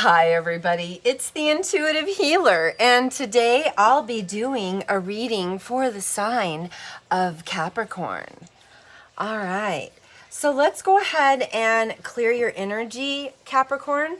Hi everybody, it's the Intuitive Healer, and today I'll be doing a reading for the sign of Capricorn. All right, so let's go ahead and clear your energy, Capricorn.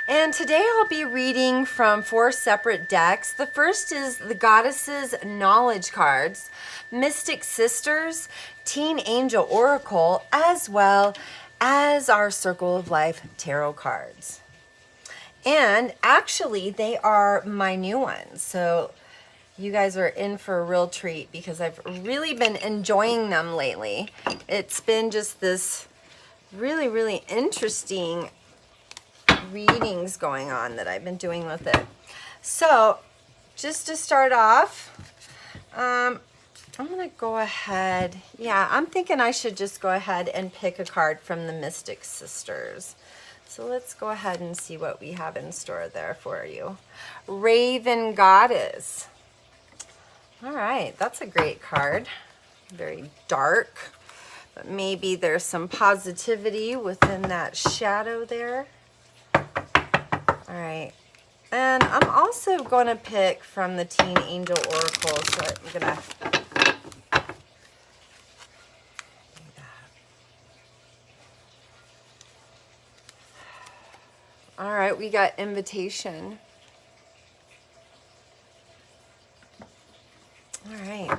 And today I'll be reading from 4 separate decks. The first is the Goddesses Knowledge cards, Mystic Sisters, Teen Angel Oracle, as well as our Circle of Life Tarot cards. And actually, they are my new ones. So you guys are in for a real treat because I've really been enjoying them lately. It's been just this really interesting readings going on that I've been doing with it. So just to start off, I'm gonna go ahead, I'm thinking I should just go ahead and pick a card from the Mystic Sisters. So let's go ahead and see what we have in store there for you. Raven Goddess. All right, that's a great card. Very dark, but maybe there's some positivity within that shadow there. All right, and I'm also going to pick from the Teen Angel Oracle, so I'm going to do that. All right, we got Invitation. All right.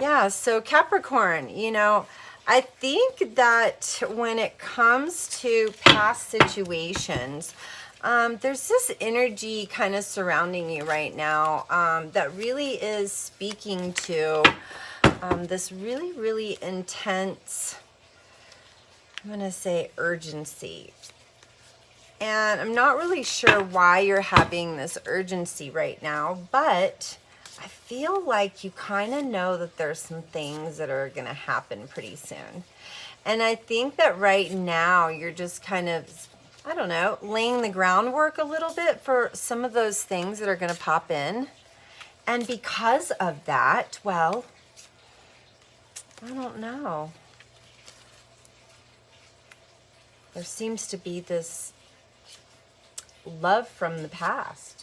Yeah, so Capricorn, you know, I think that when it comes to past situations, there's this energy kind of surrounding you right now that really is speaking to this really intense, I'm going to say, urgency. And I'm not really sure why you're having this urgency right now, but I feel like you kind of know that there's some things that are going to happen pretty soon. And I think that right now you're just kind of, I don't know, laying the groundwork a little bit for some of those things that are going to pop in. And because of that, well, I don't know. There seems to be this love from the past.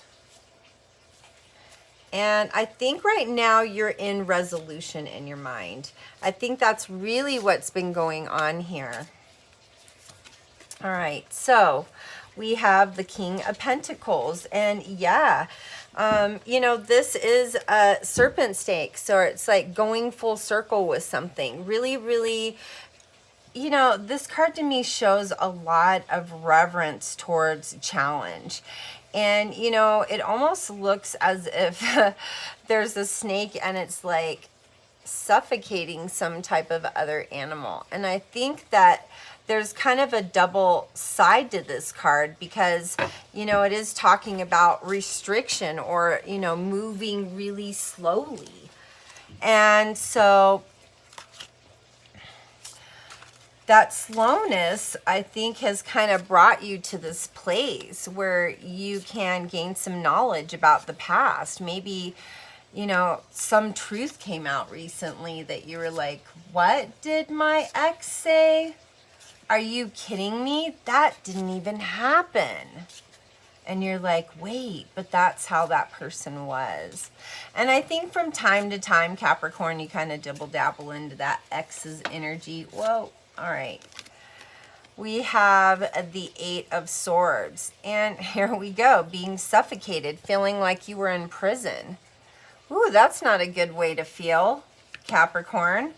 And I think right now you're in resolution in your mind. I think that's really what's been going on here. All right, so we have the King of Pentacles. And yeah, you know, this is a serpent stake. So it's like going full circle with something. Really, you know, this card to me shows a lot of reverence towards challenge. And, you know, it almost looks as if there's a snake and it's like suffocating some type of other animal. And I think that there's kind of a double side to this card because, you know, it is talking about restriction or, you know, moving really slowly. And so that slowness, I think, has kind of brought you to this place where you can gain some knowledge about the past. Maybe, you know, some truth came out recently that you were like, what did my ex say? Are you kidding me? That didn't even happen. And you're like, wait, but that's how that person was. And I think from time to time, Capricorn, you kind of dibble dabble into that ex's energy. Whoa. All right, we have the 8 of Swords, and here we go, being suffocated, feeling like you were in prison. Ooh, that's not a good way to feel, Capricorn.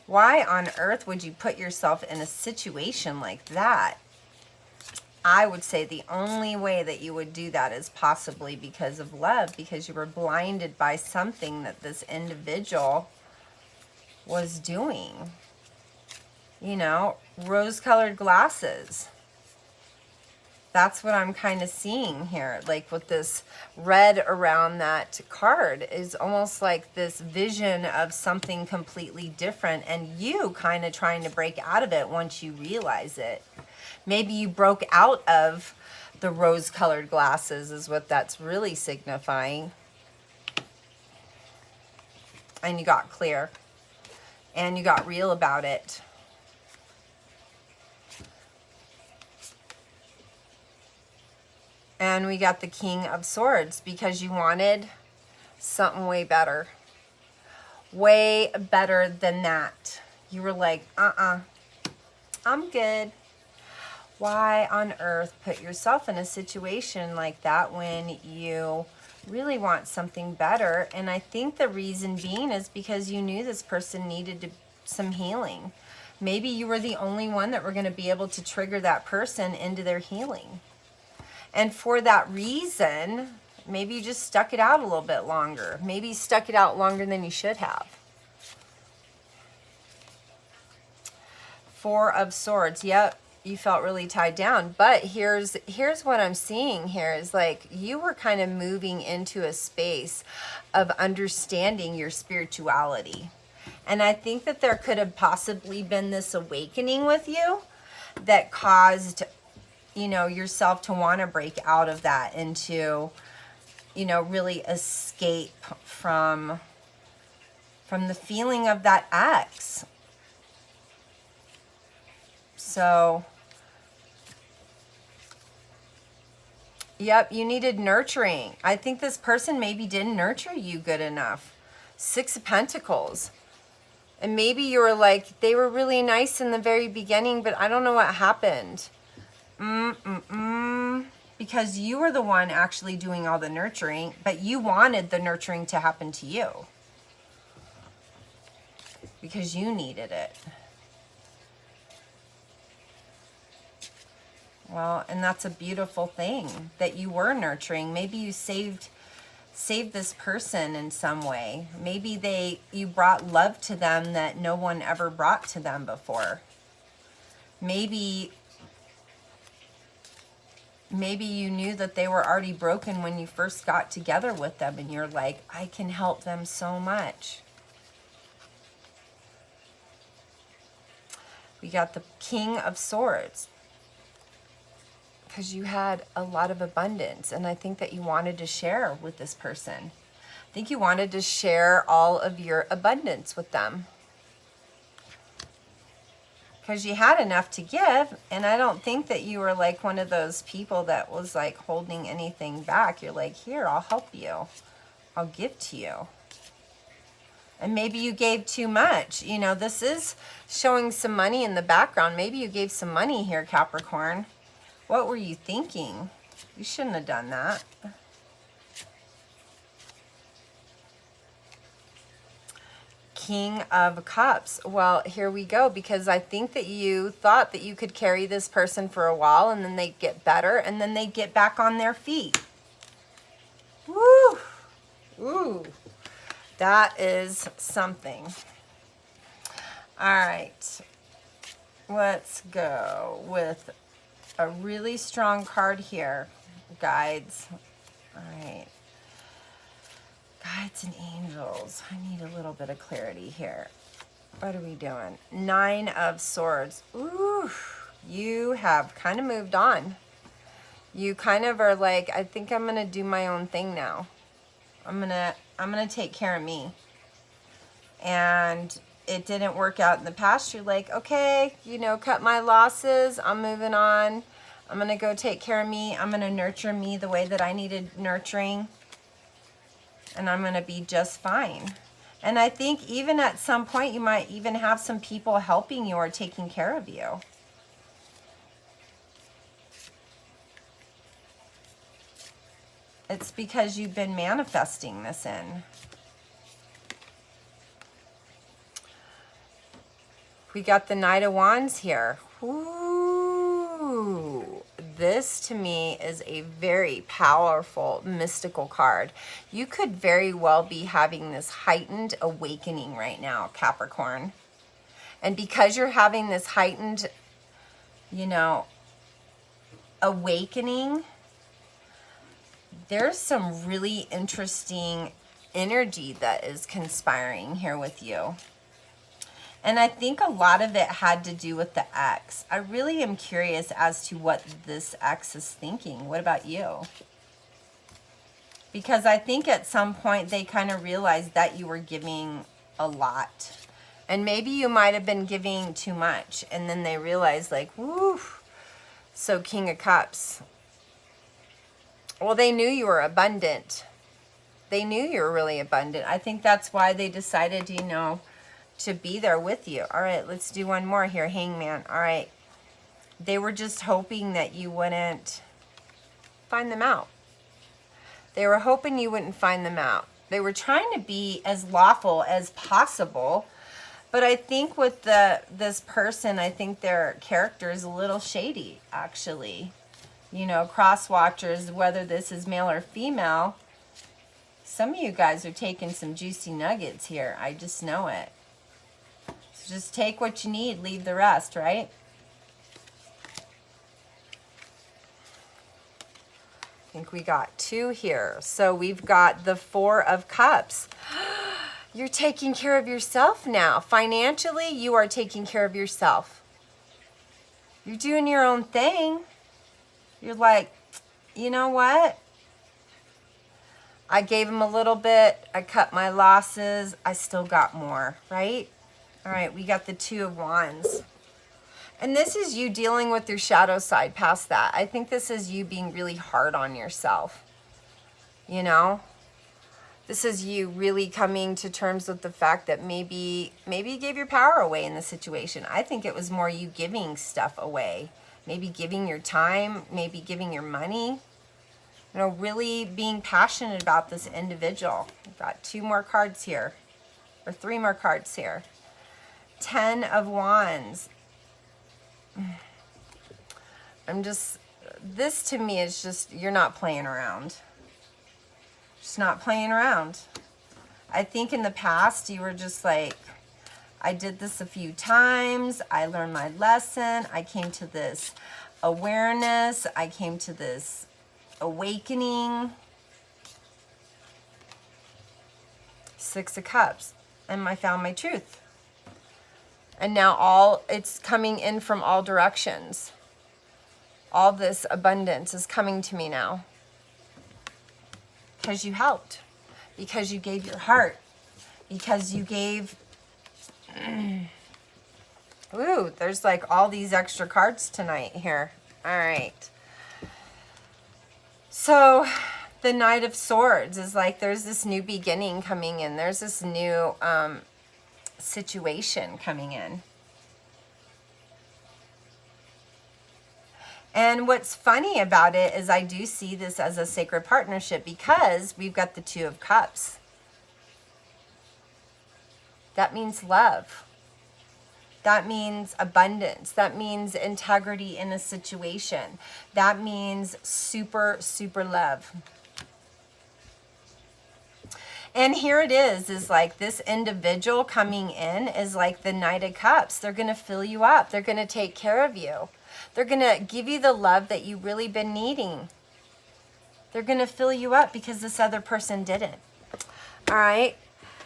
Why on earth would you put yourself in a situation like that? I would say the only way that you would do that is possibly because of love, because you were blinded by something that this individual was doing. You know, rose-colored glasses. That's what I'm kind of seeing here. Like with this red around that card is almost like this vision of something completely different and you kind of trying to break out of it once you realize it. Maybe you broke out of the rose-colored glasses is what that's really signifying. And you got clear. and you got real about it. And we got the King of Swords because you wanted something way better. Way better than that. You were like, I'm good. Why on earth put yourself in a situation like that when you really want something better? And I think the reason being is because you knew this person needed some healing. Maybe you were the only one that were going to be able to trigger that person into their healing. And for that reason, maybe you just stuck it out a little bit longer. Maybe you stuck it out longer than you should have. Four of Swords. Yep, you felt really tied down. But here's what I'm seeing here is like you were kind of moving into a space of understanding your spirituality. And I think that there could have possibly been this awakening with you that caused, you know, yourself to want to break out of that and to, you know, really escape from the feeling of that ex. So, yep, you needed nurturing. I think this person maybe didn't nurture you good enough. Six of Pentacles. And maybe you were like, they were really nice in the very beginning, but I don't know what happened. Because you were the one actually doing all the nurturing, but you wanted the nurturing to happen to you. Because you needed it. Well, and that's a beautiful thing that you were nurturing. Maybe you saved this person in some way. Maybe you brought love to them that no one ever brought to them before. Maybe you knew that they were already broken when you first got together with them and you're like, I can help them so much. We got the King of Swords. Because you had a lot of abundance, and I think that you wanted to share with this person. I think you wanted to share all of your abundance with them. Because you had enough to give, and I don't think that you were like one of those people that was like holding anything back. You're like, here, I'll help you. I'll give to you. And maybe you gave too much. You know, this is showing some money in the background. Maybe you gave some money here, Capricorn. What were you thinking? You shouldn't have done that. King of Cups. Well, here we go, because I think that you thought that you could carry this person for a while and then they get better and then they get back on their feet. Woo! Ooh. That is something. All right. Let's go with a really strong card here, guides. All right. Guides and angels. I need a little bit of clarity here. What are we doing? Nine of Swords. Ooh, you have kind of moved on. You kind of are like, I think I'm gonna do my own thing now. I'm gonna take care of me. And it didn't work out in the past. You're like, okay, you know, cut my losses. I'm moving on. I'm going to go take care of me. I'm going to nurture me the way that I needed nurturing. And I'm going to be just fine. And I think even at some point, you might even have some people helping you or taking care of you. It's because you've been manifesting this in. We got the Knight of Wands here. Ooh, this to me is a very powerful mystical card. You could very well be having this heightened awakening right now, Capricorn. And because you're having this heightened, you know, awakening, there's some really interesting energy that is conspiring here with you. And I think a lot of it had to do with the ex. I really am curious as to what this ex is thinking. What about you? Because I think at some point they kind of realized that you were giving a lot. And maybe you might have been giving too much, and then they realize, like, woo. So King of Cups. Well, they knew you were abundant. They knew you were really abundant. I think that's why they decided, you know, to be there with you. All right, let's do one more here. Hangman. All right. They were just hoping that you wouldn't find them out. They were hoping you wouldn't find them out. They were trying to be as lawful as possible. But I think with this person, I think their character is a little shady, actually. You know, cross watchers, whether this is male or female, some of you guys are taking some juicy nuggets here. I just know it. So just take what you need, leave the rest, right? I think we got 2 here. So we've got the 4 of Cups. You're taking care of yourself now. Financially, you are taking care of yourself. You're doing your own thing. You're like, you know what? I gave him a little bit. I cut my losses. I still got more, right? All right, we got the 2 of Wands. And this is you dealing with your shadow side past that. I think this is you being really hard on yourself. You know? This is you really coming to terms with the fact that maybe you gave your power away in the situation. I think it was more you giving stuff away. Maybe giving your time, maybe giving your money. You know, really being passionate about this individual. We've got 2 more cards here, or 3 more cards here. 10 of Wands. This to me is just, you're not playing around. Just not playing around. I think in the past you were just like, I did this a few times. I learned my lesson. I came to this awareness. I came to this awakening. 6 of Cups. And I found my truth. And now it's coming in from all directions. All this abundance is coming to me now. Because you helped. Because you gave your heart. Because you gave... Ooh, there's like all these extra cards tonight here. All right. So the Knight of Swords is like there's this new beginning coming in. There's this new situation coming in. And what's funny about it is I do see this as a sacred partnership because we've got the 2 of Cups. That means love. That means abundance. That means integrity in a situation. That means super, super love. And here it is like this individual coming in is like the Knight of Cups. They're going to fill you up. They're going to take care of you. They're going to give you the love that you've really been needing. They're going to fill you up because this other person didn't. All right.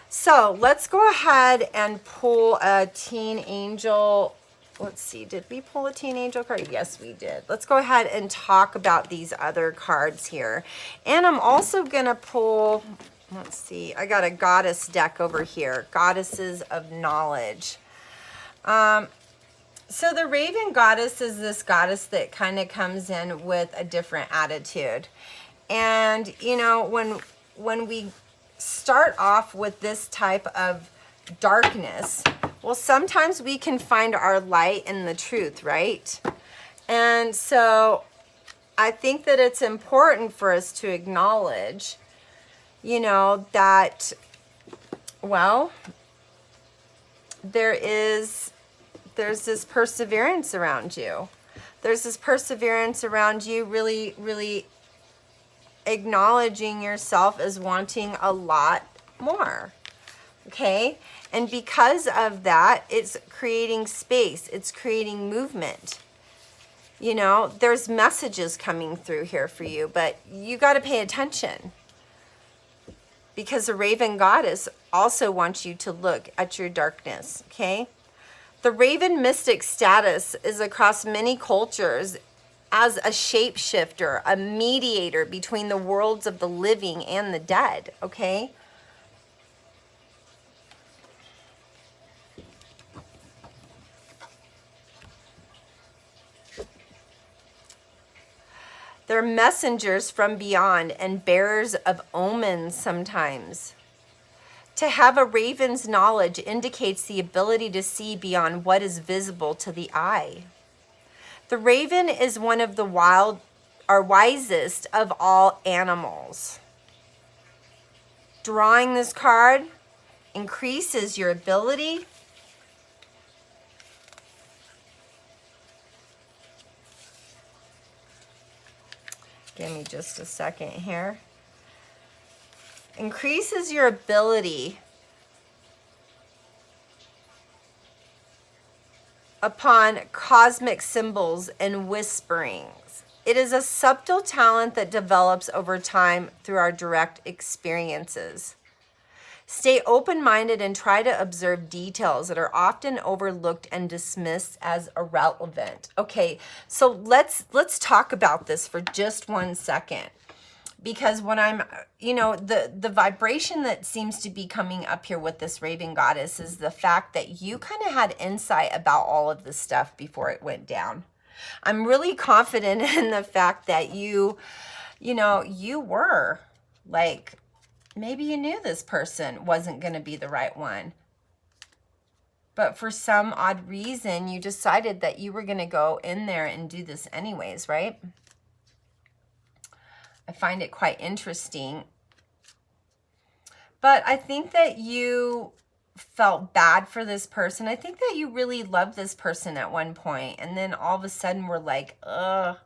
So let's go ahead and pull a Teen Angel. Let's see. Did we pull a Teen Angel card? Yes, we did. Let's go ahead and talk about these other cards here. And I'm also going to pull, let's see. I got a Goddess deck over here. Goddesses of Knowledge. So the Raven Goddess is this goddess that kind of comes in with a different attitude. And, you know, when we start off with this type of darkness, well, sometimes we can find our light in the truth, right? And so I think that it's important for us to acknowledge, you know, that, well, there's this perseverance around you. There's this perseverance around you, really, really acknowledging yourself as wanting a lot more. Okay? And because of that, it's creating space. It's creating movement. You know, there's messages coming through here for you, but you got to pay attention. Because the Raven Goddess also wants you to look at your darkness. Okay? The Raven Mystic status is across many cultures as a shapeshifter, a mediator between the worlds of the living and the dead, okay? They're messengers from beyond and bearers of omens sometimes. To have a raven's knowledge indicates the ability to see beyond what is visible to the eye. The raven is one of the wisest of all animals. Drawing this card increases your ability give me just a second here. Increases your ability upon cosmic symbols and whisperings. It is a subtle talent that develops over time through our direct experiences. Stay open-minded and try to observe details that are often overlooked and dismissed as irrelevant. Okay, so let's talk about this for just 1 second. Because when I'm, the vibration that seems to be coming up here with this Raven Goddess is the fact that you kind of had insight about all of this stuff before it went down. I'm really confident in the fact that you were like, maybe you knew this person wasn't going to be the right one. But for some odd reason, you decided that you were going to go in there and do this anyways, right? I find it quite interesting. But I think that you felt bad for this person. I think that you really loved this person at one point. And then all of a sudden we're like, I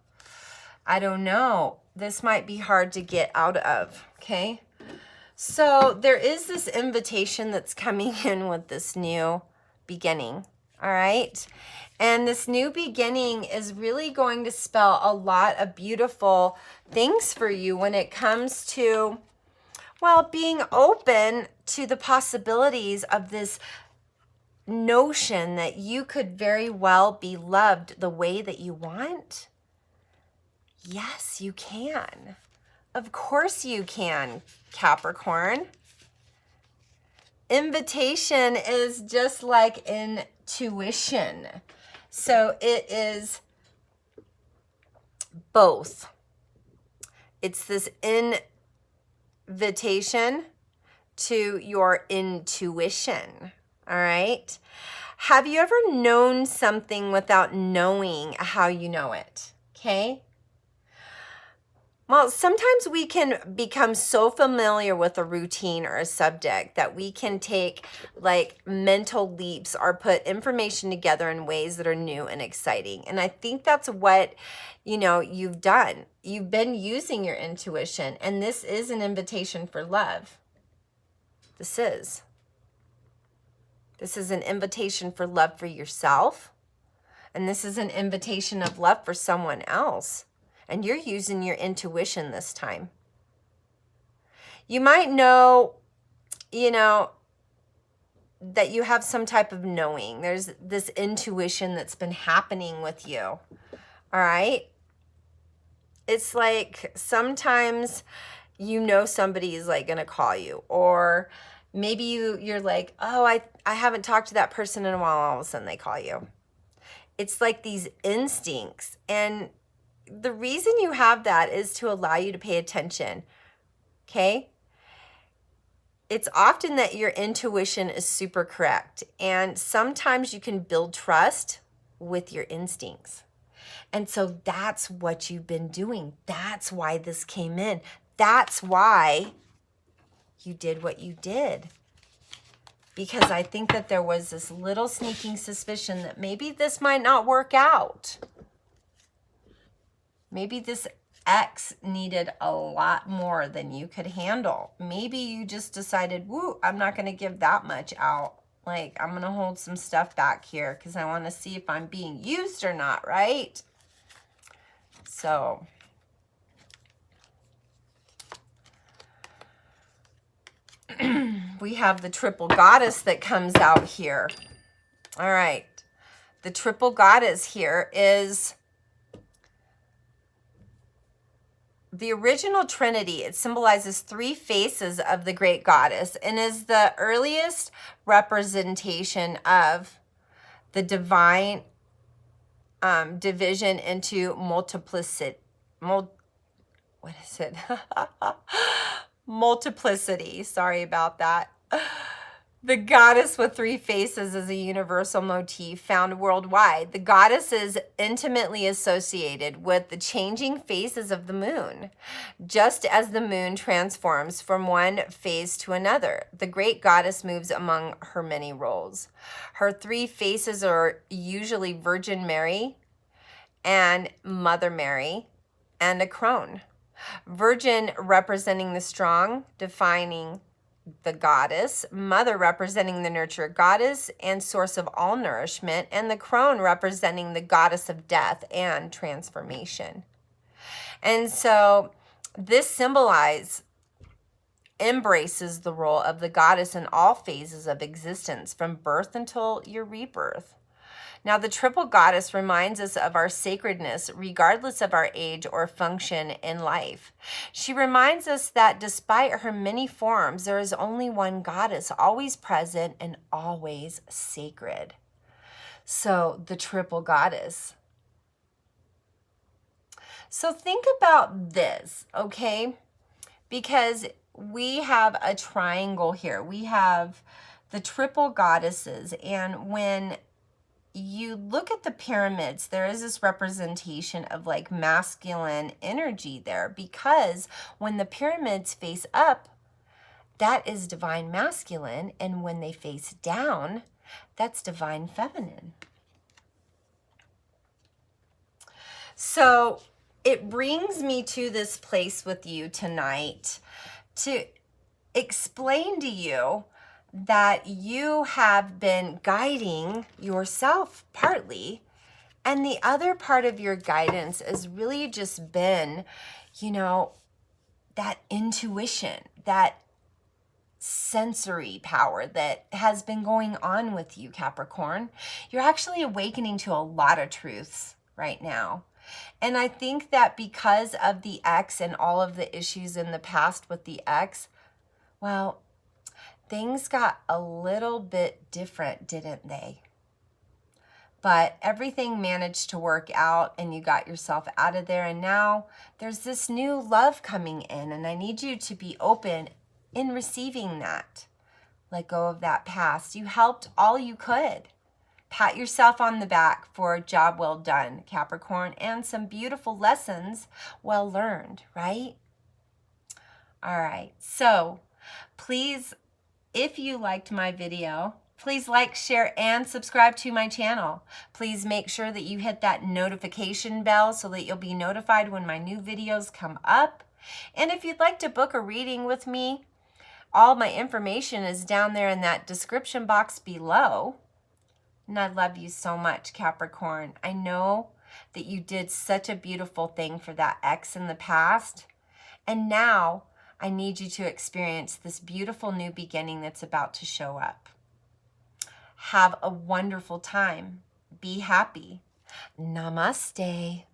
don't know. This might be hard to get out of, okay? So there is this invitation that's coming in with this new beginning, all right? And this new beginning is really going to spell a lot of beautiful things for you when it comes to, well, being open to the possibilities of this notion that you could very well be loved the way that you want. Yes, you can. Of course you can, Capricorn. Invitation is just like intuition. So it is both. It's this invitation to your intuition, all right? Have you ever known something without knowing how you know it, okay? Well, sometimes we can become so familiar with a routine or a subject that we can take like mental leaps or put information together in ways that are new and exciting. And I think that's what, you've done. You've been using your intuition, and this is an invitation for love. This is. This is an invitation for love for yourself, and this is an invitation of love for someone else. And you're using your intuition this time. You might know, that you have some type of knowing. There's this intuition that's been happening with you. All right? It's like sometimes somebody's like going to call you. Or maybe you're like, oh, I haven't talked to that person in a while. All of a sudden they call you. It's like these instincts. And the reason you have that is to allow you to pay attention, okay? It's often that your intuition is super correct, and sometimes you can build trust with your instincts. And so that's what you've been doing. That's why this came in. That's why you did what you did. Because I think that there was this little sneaking suspicion that maybe this might not work out. Maybe this ex needed a lot more than you could handle. Maybe you just decided, woo, I'm not going to give that much out. Like, I'm going to hold some stuff back here because I want to see if I'm being used or not, right? So, we have the triple goddess that comes out here. All right. The triple goddess here is the original Trinity. It symbolizes 3 faces of the great goddess and is the earliest representation of the divine division into multiplicity. what is it? Multiplicity. Sorry about that. The goddess with three faces is a universal motif found worldwide. The goddess is intimately associated with the changing phases of the moon. Just as the moon transforms from one phase to another, the great goddess moves among her many roles. Her three faces are usually Virgin Mary and Mother Mary and a crone. Virgin representing the strong, defining the goddess, Mother representing the nurture goddess and source of all nourishment, and the crone representing the goddess of death and transformation. And so this embraces the role of the goddess in all phases of existence, from birth until your rebirth. Now, the triple goddess reminds us of our sacredness regardless of our age or function in life. She reminds us that despite her many forms, there is only one goddess, always present and always sacred. So, the triple goddess. So think about this, okay? Because we have a triangle here. We have the triple goddesses, and when you look at the pyramids, there is this representation of like masculine energy there, because when the pyramids face up, that is divine masculine, and when they face down, that's divine feminine. So it brings me to this place with you tonight to explain to you that you have been guiding yourself partly, and the other part of your guidance has really just been, you know, that intuition, that sensory power that has been going on with you, Capricorn. You're actually awakening to a lot of truths right now. And I think that because of the ex and all of the issues in the past with the ex, well, things got a little bit different, didn't they? But everything managed to work out, and you got yourself out of there, and now there's this new love coming in, and I need you to be open in receiving that. Let go of that past. You helped all you could. Pat yourself on the back for a job well done, Capricorn, and some beautiful lessons well learned, right? All right, so please, if you liked my video, please like, share, and subscribe to my channel. Please make sure that you hit that notification bell so that you'll be notified when my new videos come up. And if you'd like to book a reading with me, all my information is down there in that description box below. And I love you so much, Capricorn. I know that you did such a beautiful thing for that ex in the past. And now I need you to experience this beautiful new beginning that's about to show up. Have a wonderful time. Be happy. Namaste.